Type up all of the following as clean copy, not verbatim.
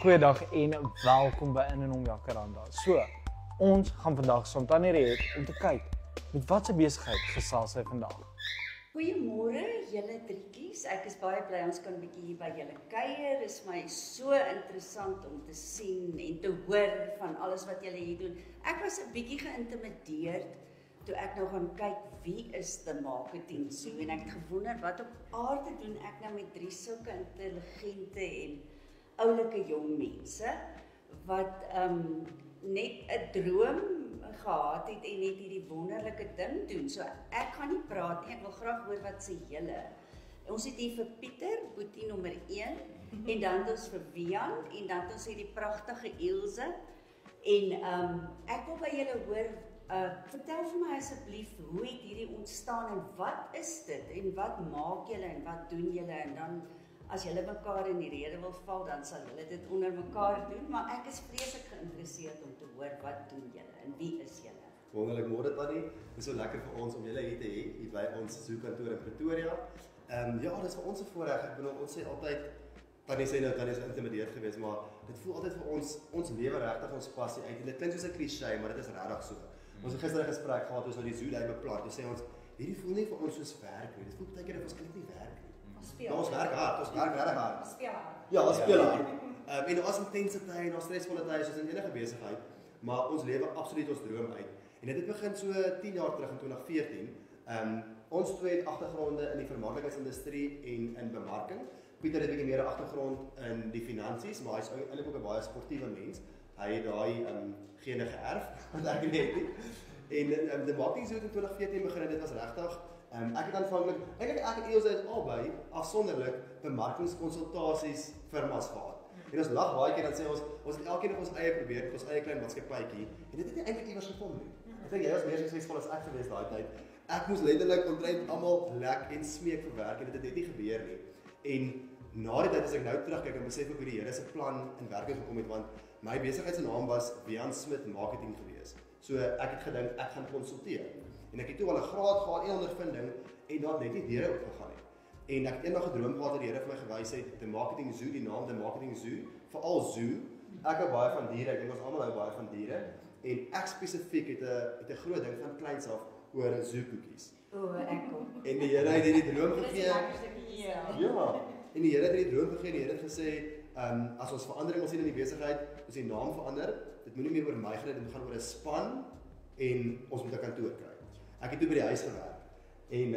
Goeiedag en welkom by In en Om Jacaranda. So, ons gaan vandag saam Tannie Riet om te kyk met watse besigheid gesels sy vandag. Goeiemôre julle driekies. Ek is baie bly ons kan 'n bietjie hier by julle kuier. Dit is my so interessant om te sien en te hoor van alles wat julle hier doen. Ek was 'n bietjie geïntimideerd toe ek nou gaan kyk wie is die marketing so en ek het gewonder wat op aarde doen ek nou met drie sulke intelligente en oulike jong mense wat net 'n droom gehad het en net hierdie wonderlike ding doen. So ek gaan nie praat nie, ek wil graag hoor wat sê julle. Ons het hier vir Pieter, boetie nommer 1, en dan het ons vir Wian, en dan het ons hier die pragtige Ilse. En ek wil by julle hoor, vertel vir my asseblief, hoe het hierdie ontstaan en wat is dit? En wat maak julle en wat doen julle? En dan as julle mekaar in die rede wil val, dan sal julle dit onder mekaar doen, maar ek is vreeslik geïnteresseerd om te hoor wat doen julle en wie is julle? Wonderlik môre Tannie, dit is so lekker vir ons om julle hier te hê, hier by ons zoekantoor in Pretoria. Ja, dit is vir ons 'n voorreg. Ek bedoel, ons sê altyd, Tannie sê nou, Tannie is geïntimideerd geweest, maar dit voel altyd vir ons lewe regtig ons passie uit. En dit klink soos 'n cliché, maar dit is regtig so. Ons het gister 'n gesprek gehad oor die zoo daar beplan. Toe sê ons, hierdie voel nie vir ons soos werk nie. Dit voel baie keer of ons eintlik nie werk nie. Ons werk hard, ons werk regtig hard. Ons speel hard. Ja, ons speel hard. En ons intense tye en ons stresvolle tye soos in enige besigheid, maar ons lewe absoluut ons droom uit. En dit het begin so 10 jaar terug in 2014. Ons twee het agtergronde in die vermaaklikheidsindustrie en in bemarking. Pieter het 'n bietjie meer agtergrond in die finansies, maar hy's eintlik ook 'n baie sportiewe mens. Hy het daai gene geërf, wat ek nie het nie. En die marketing so in 2014 begin en dit was regtig. Ek het aanvanklik, eintlik ek en Ilse het albei afsonderlik bemarkingskonsultasies firmas gehad. En ons lag baie keer dan sê ons het elkeen op ons eie probeer, met ons eie klein maatskappytjie. En dit het nie eintlik iewers gekom nie. Ek dink jy was meer suksesvol as ek gewees daai tyd. Ek moes letterlik omtrent almal lek en smeek vir werk en dit het nie gebeur nie. En na die tyd as ek nou terugkyk en besef ek hoe die Here se plan in werking gekom het, want my besigheid se naam was Wian Smith Marketing geweest. So ek het gedink ek gaan konsulteer. En ek het toe al 'n graad gehad en ondervinding en daar net nie deure oopgegaan nie. En ek het eendag gedroom gehad dat die Here vir my gewys het, die Marketing Zoo, die naam die Marketing Zoo, veral zoo. Ek hou baie van diere, ek dink ons almal hou baie van diere. En ek spesifiek het 'n groot ding van kleins af oor zookoekies. O, ek kom. En die Here het hierdie droom gegee. Dis die lekkerste keer. Ja. En die Here het hierdie droom gegee en die Here het gesê, as ons verandering wil sien in die besigheid, ons die naam verander. Dit moenie meer oor my gaan, dit moet gaan oor 'n span en ons moet 'n kantoor kry. Ek het toe by die huis gewerk en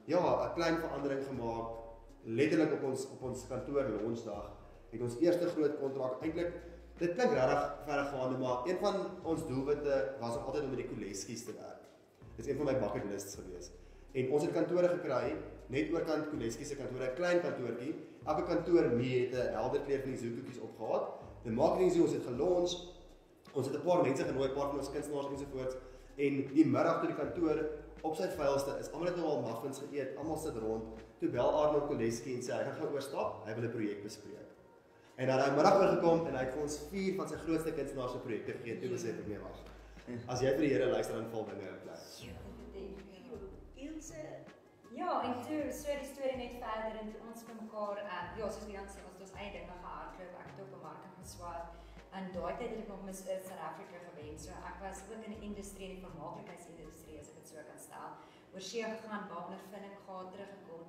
ja, 'n klein verandering gemaak, letterlik op ons kantoor launchdag het ons eerste groot kontrak. Eintlik dit klink regtig verregaande, maar een van ons doelwitte was om altyd om met die Koleskies te werk. Dit is een van my bucket lists gewees. En ons het kantore gekry, net oorkant Koleskies se kantoor, 'n klein kantoortjie. Elke kantoor mee het 'n helder kleur van die zoekoekies opgehad. Die marketing zoo ons het gelaunch. Ons het 'n paar mense genooi, 'n paar van ons kunstenaars ensovoorts. En die middag toe die kantoor op sy vuilste is, almal het nou al muffins geëet, almal sit rond. Toe bel Arnold Koleski en sê hy gaan oorstap, hy wil 'n projek bespreek. En dan hy middag oorgekom en hy het vir ons 4 van sy grootste kunstenaars se projekte gegee. Toe besef ek nee wag. As jy vir die Here luister dan val dinge in plek. Ilse, ja, en toe so die storie net verder en toe ons vir mekaar ja, soos Wian sê, ons het ons eie dinge gehardloop, ek het op bemarking geswaat. En daai tyd het ek nog Miss Earth South Africa gewen. So ek was ook in die industrie en die vermaaklikheidsindustrie as ek dit so kan stel. Oor see gegaan, baie ondervinding gehad, teruggekom.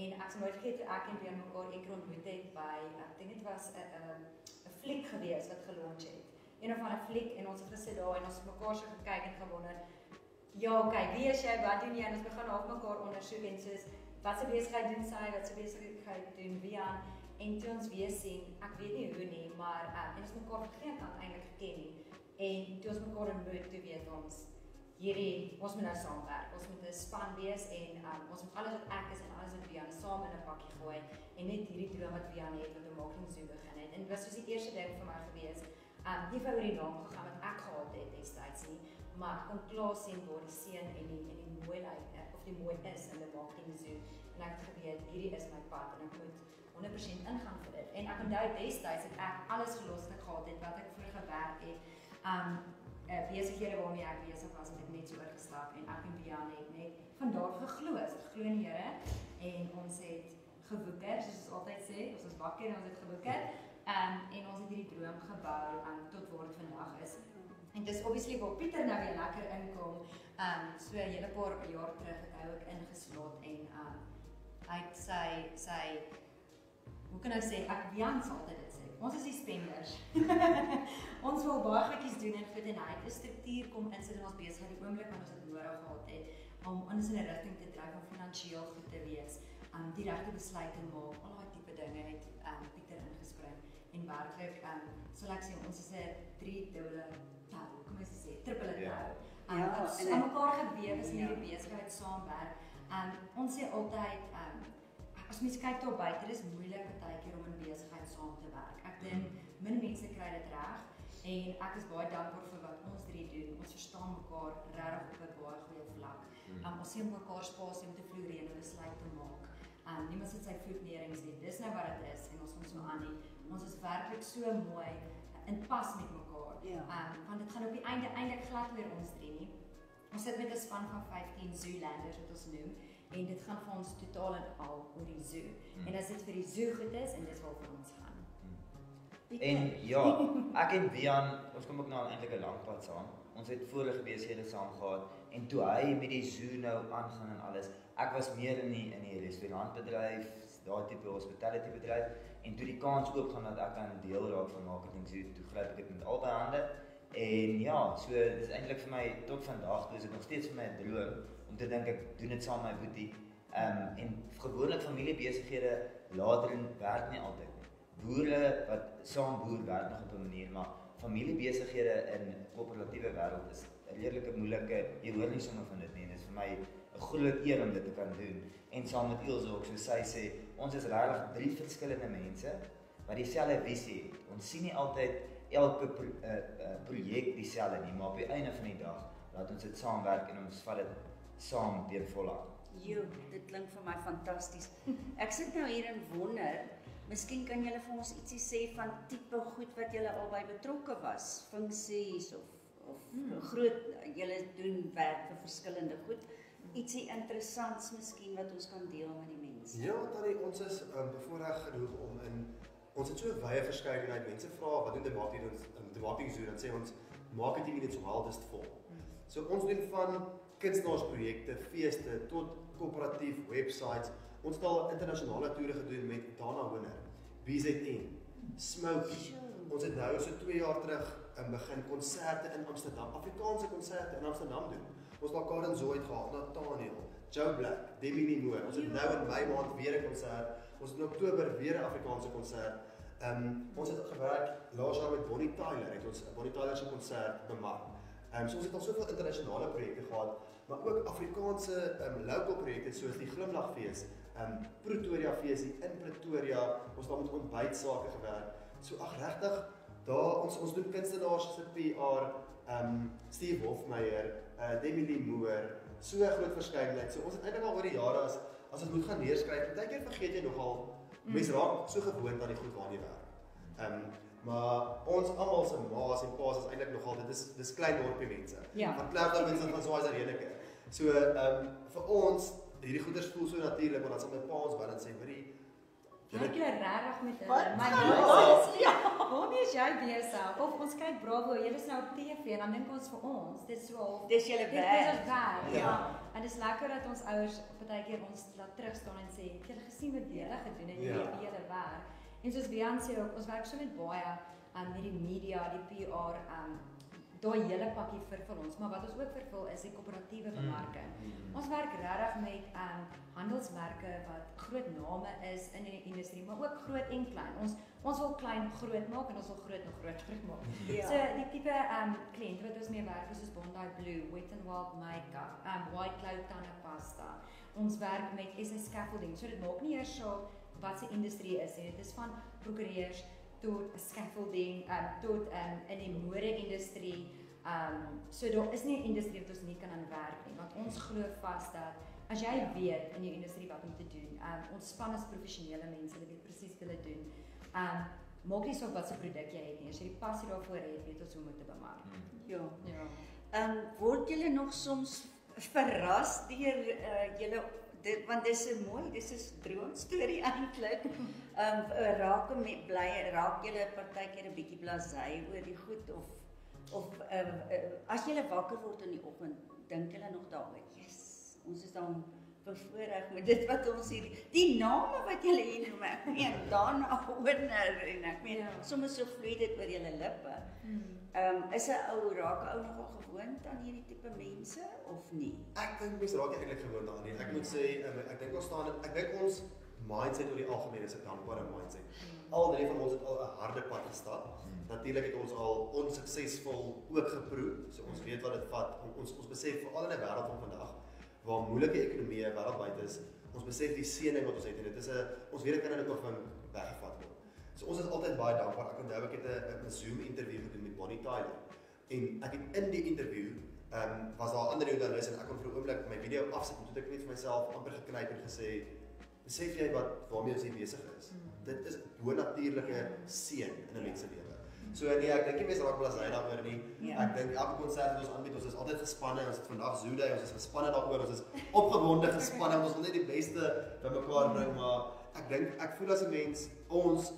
En ek sal nooit vergeet toe ek en Wian mekaar een keer ontmoet het by, ek dink dit was 'n fliek gewees wat gelaunch het. Een of ander fliek en ons het gesit daar en ons het mekaar so gekyk en gewonder, ja, kyk, wie is jy, wat doen jy? En ons begin half mekaar ondersoek en soos, wat se besigheid doen sy, wat se besigheid doen Wian? En toe ons weer sien, ek weet nie hoe nie, maar en ons mekaar geen kant eintlik geken nie. En toe ons mekaar ontmoet, toe weet ons, ons moet nou saamwerk, ons moet 'n span wees en ons moet alles wat ek is en alles wat Wian is saam in 'n pakkie gooi en net hierdie droom wat Wian het met 'n marketing zoo begin het. En dit was soos die eerste ding vir my gewees, nie vir oor die naam gegaan wat ek gehad het destyds nie, maar ek kon klaar sien waar die seën en die mooi of die mooi is in 'n marketing zoo. En ek het geweet, hierdie is my pad en ek moet 100% ingaan vir dit. En ek onthou destyds het ek alles gelos wat ek gehad het, wat ek voor gewerk het. Besighede waarmee ek besig was, het ek net so oorgestap en ek en Wian het net van daar geglo, geglo in die Here en ons het gewoeker, soos ons altyd sê, ons is wakker en ons het gewoeker. En ons het hierdie droom gebou tot waar dit vandag is. En dis obviously waar Pieter nou weer lekker inkom. So 'n hele paar jaar terug het hy ook ingeslot en hy het sy hoe kan ek sê, Jan sal altyd dit sê. Ons is die spenders. Ons wil baie goedjies doen en goed en hy het 'n struktuur kom insit in ons besigheid die oomblik wat ons dit nodig gehad het om ons in 'n rigting te dryf om finansiëel goed te wees, die regte besluite maak, al daai tipe dinge het Pieter ingespring en werklik sal ek sê ons is 'n driedubbele tou, kom ons sê triple tou. Wat aan mekaar gewewe is in hierdie besigheid saamwerk. Ons sê altyd as mens kyk daar buite, dis moeilik partykeer om in besigheid saam te werk. Ek dink min mense kry dit reg en ek is baie dankbaar vir wat ons drie doen. Ons verstaan mekaar regtig op 'n baie goeie vlak. Ons sien mekaar spasie om te floreer en besluit te maak. Niemand sit sy voet neer en sê dis nou wat dit is en ons gaan so aan nie. Ons is werklik so mooi in pas met mekaar. Want dit gaan op die einde eintlik glad oor ons drie nie. Ons sit met 'n span van 15 Zoolanders wat ons noem. En dit gaan vir ons totaal en al oor die zoo. En as dit vir die zoo goed is, en dit is waar vir ons gaan. En ja, ek en Wian, ons kom ook nou eintlik 'n lang pad saam. Ons het vorige besighede saam gehad en toe hy met die zoo nou aangaan en alles. Ek was meer in die restaurantbedryf, daai tipe hospitality bedryf en toe die kans oopgaan dat ek aan deel raak van marketing zoo, toe gryp ek dit met albei hande. En ja, so dis eintlik vir my tot vandag, dis dit nog steeds vir my 'n droom om te dink ek doen dit saam met my boetie. En gewoonlik familiebesighede later in werk nie altyd nie. Boere wat saam boer werk nog op 'n manier, maar familiebesighede in koöperatiewe wêreld is 'n redelike moeilike, jy hoor nie sommer van dit nie. Dit is vir my 'n groot eer om dit te kan doen. En saam met Ilse ook, soos sy sê, ons is regtig 3 verskillende mense wat dieselfde visie het. Ons sien nie altyd elke projek dieselfde nie, maar op die einde van die dag laat ons dit saamwerk en ons vat dit saam teen volhard. Jo, dit klink vir my fantasties. Ek sit nou hier en wonder, miskien kan julle vir ons ietsie sê van tipe goed wat julle albei betrokke was, funksies of groot, julle doen werk vir verskillende goed. Ietsie interessants miskien wat ons kan deel met die mense. Ja, Tannie, ons is bevoorreg genoeg om ons het so 'n wye verskeidenheid. Mense vra wat doen die marketing zoo, dan sê ons marketing in its wildest form. So ons doen van kunstenaarsprojekte, feeste tot koöperatief websites. Ons het al internasionale toere gedoen met Dana Winner, BZN, Smokey. Ons het nou so 2 jaar terug begin konserte in Amsterdam, Afrikaanse konserte in Amsterdam doen. Ons het al Karen Zoid gehad, Nathaniel, Joe Black, Debbie Lee Moore. Ons het nou in Mei maand weer 'n konsert. Ons het in Oktober weer 'n Afrikaanse konsert. Ons het gewerk laas jaar met Bonnie Tyler, het ons Bonnie Tyler se konsert bemark. So ons het al soveel internasionale projekte gehad, maar ook Afrikaanse local projekte soos die Glimlagfees, Pretoria fees in Pretoria. Ons het daar met ontbytsake gewerk. So ag regtig, daar ons doen kunstenaars se PR, Steve Hofmeyer, Debbie Lee Moore, so 'n groot verskeidenheid. So ons het eintlik al oor die jare as ons moet gaan neerskryf, baie keer vergeet jy nogal, mense raak so gewoond aan die goed waarna jy werk. Maar ons almal se ma's en pa's is eintlik nogal dis klein dorpie mense. Van Klerksdorp mense van Swaziland. So vir ons hierdie goeders voel so natuurlik, maar dan sal my pa ons wel en sê, "Hoorie, Werk jy regtig met Wat hulle? Maar waarmee is jy besig? Of ons kyk Bravo, jy is nou op TV en dan dink ons vir ons, dit is so Dis julle dit is werk. ons werk. Ja. En dit is lekker dat ons ouers partykeer ons laat terugstaan en sê, "Het julle gesien wat julle gedoen het in julle werk?" En soos Bian sê ook, ons werk so met baie met die media, die PR, daai hele pakkie vervul ons, maar wat ons ook vervul is die koöperatiewe bemarking. Ons werk regtig met handelsmerke wat groot name is in die industrie, maar ook groot en klein. Ons wil klein groot maak en ons wil groot nog groter maak. So die tipe kliënt wat ons mee werk is soos Bondi Blue, Wet n Wild Makeup, White Cloud tandepasta. Ons werk met SA Scaffolding, so dit maak nie eers saak wat se industrie is nie. Dit is van prokureurs tot scaffolding, tot in die mode-industrie. So daar is nie 'n industrie wat ons nie kan aan werk nie, want ons glo vas dat as jy weet in die industrie wat om te doen, ons span is professionele mense, hulle weet presies wat hulle doen. Maak nie saak wat se produk jy het nie, as jy die passie daarvoor het, weet ons hoe om dit te bemark. Ja. Word julle nog soms verras deur julle want dis 'n mooi, dis 'n droomstorie eintlik. Raak julle partykeer 'n bietjie blasé oor die goed of as julle wakker word in die oggend, dink julle nog daaroor, yes, ons is dan bevoorreg met dit wat ons hier, die name wat julle hier noem, ek meen, daarna wonder, en ek meen, soms so vloei dit oor julle lippe. Is 'n ou, raak 'n ou nogal gewoond aan hierdie tipe mense, of nie? Ek dink mense raak eintlik gewoond daaraan nie. Ek moet sê, ek dink ons mindset oor die algemeen is 'n dankbare mindset. Al drie van ons het al 'n harde pad gestap. Natuurlik het ons al onsuksesvol ook geproe, so ons weet wat dit vat. Ons besef veral in 'n wêreld van vandag waar moeilike ekonomieë wêreldwyd is, ons besef die seëning wat ons het en dit is ons weet dit kan ook van weggevat word. So ons is altyd baie dankbaar. Ek onthou ek het 'n Zoom interview gedoen met Bonnie Tyler en ek het in die interview was daar 'n ander joernalis en ek kon vir 'n oomblik my video afsit en toe ek net vir myself amper geknyp en gesê, besef jy waarmee ons hier besig is? Dit is bonatuurlike seën in 'n mens se lewe. So nee, ek dink nie mense raak blasé daaroor nie. Ek dink elke konsert wat ons aanbied, ons is altyd gespanne. Ons het vandag Zoo Day, ons is gespanne daaroor. Ons is opgewonde gespanne. Ons wil net die beste by mekaar bring, maar ek voel as 'n mens,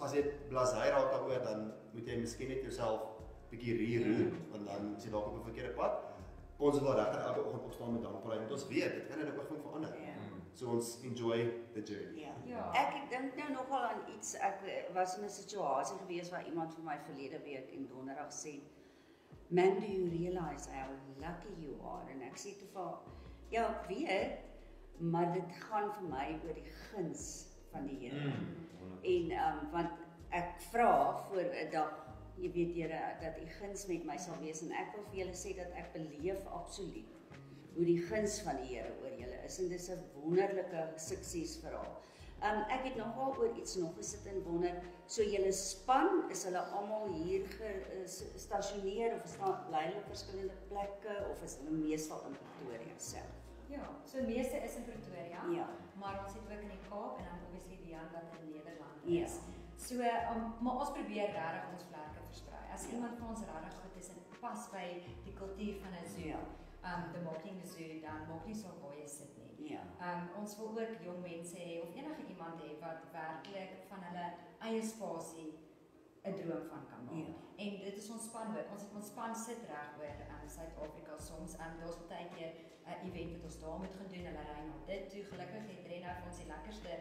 as jy blasé raak daaroor, dan moet jy miskien net jouself bietjie reroer, want dan is jy dalk op 'n verkeerde pad. Ons wil regtig elke oggend opstaan met dankbaarheid, want ons weet dit kan in 'n oogwink verander. So ons enjoy the journey. Ek dink nou nogal aan iets, ek was in 'n situasie gewees waar iemand vir my verlede week en donderdag sê, man, do you realize how lucky you are? En ek sê toe vir, ja, weet, maar dit gaan vir my oor die guns van die Here. En want ek vra voor 'n dag, jy weet Here, dat u guns met my sal wees en ek wil vir julle sê dat ek beleef absoluut hoe die guns van die Here oor julle is en dis 'n wonderlike suksesverhaal. Ek het nogal oor iets nog gesit en wonder, so julle span, is hulle almal hier gestasioneer of bly hulle op verskillende plekke of is hulle meestal in Pretoria self? Ja, so meeste is in Pretoria, maar ons het ook in die Kaap en dan obviously die Jan wat in Nederland is. So, maar ons probeer regtig ons vlerke versprei. As iemand van ons regtig goed is en pas by die kultuur van 'n zoo, the Mocking Zoo, dan maak nie saak waar jy sit nie. Ons wil ook jong mense hê of enige iemand hê wat werklik van hulle eie spasie 'n droom van kan maak. En dit is ons span ook. Ons span sit reg oor Suid-Afrika soms. Daar's baie keer 'n event wat ons daar moet gaan doen. Hulle ry na dit toe. Gelukkig het Rena vir ons die lekkerste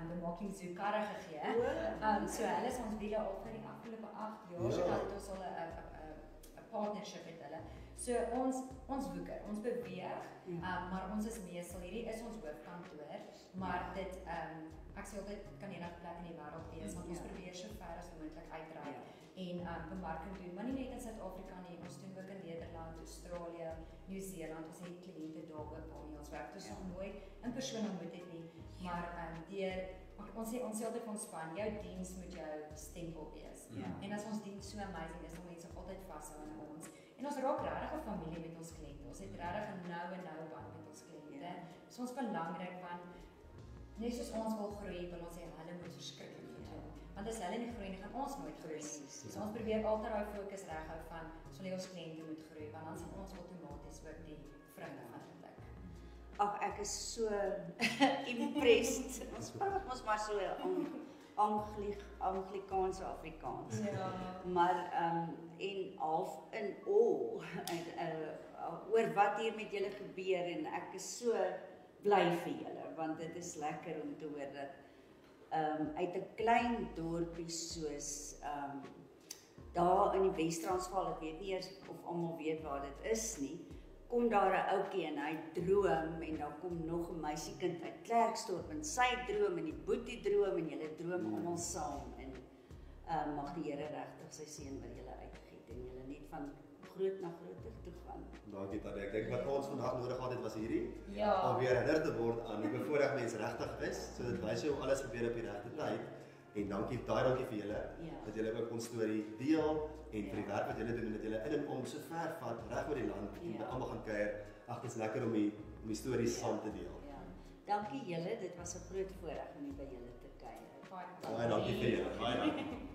the Mocking Zoo karre gegee. So hulle is ons wiele al vir die afgelope 8 jaar. So dat ons al 'n partnership met hulle. So ons woeker, ons beweeg, maar ons is meestal, hierdie is ons hoofkantoor, maar dit, ek sê altyd, kan enige plek in die wêreld wees, want ons probeer so ver as moontlik uitreik en bemarking doen, maar nie net in Suid-Afrika nie, ons doen ook in Nederland, Australië, Nieu-Seeland, ons het kliënte daar ook waarmee ons werk, dus nooit in persoon ontmoet het nie, maar ons sê altyd van ons span, jou diens moet jou stempel wees, en as ons diens so amazing is, dan mense altyd vashou aan ons. En ons raak regtig 'n familie met ons kliënte. Ons het regtig 'n noue band met ons kliënte. Dit is ons belangrik want net soos ons wil groei, wil ons hê hulle moet verskriklik goed doen. Want as hulle nie groei nie, gaan ons nooit groei nie. So ons probeer altyd daai fokus reghou van ons wil hê ons kliënte moet groei want dan sien ons outomaties ook die vrugte van dit lyk. Ag, ek is so impressed. Ons praat mos maar so Anglikaanse Afrikaans. Maar en half in oor wat hier met julle gebeur en ek is so bly vir julle want dit is lekker om te hoor dat uit 'n klein dorpie soos daar in die Wes-Transvaal, ek weet nie eers of almal weet waar dit is nie, kom daar 'n ouetjie en hy droom en dan kom nog 'n meisiekind uit Klerksdorp en sy droom en die boetie droom en julle droom almal saam en mag die Here regtig sy seën oor julle uitgiet en julle net van groot na groter toe gaan. Dankie Tannie. Ek dink wat ons vandag nodig gehad het was hierdie om weer herinner te word aan hoe bevoorreg mense regtig is. So dit wys jou alles gebeur op die regte tyd. En dankie vir julle dat julle ook ons storie deel en vir die werk wat julle doen en dat julle in en om so ver vat reg oor die land en by almal gaan kuier. Ag, dit is lekker om die stories saam te deel. Dankie julle, dit was 'n groot voorreg om hier by julle te kuier. Baie dankie vir julle. Baie dankie.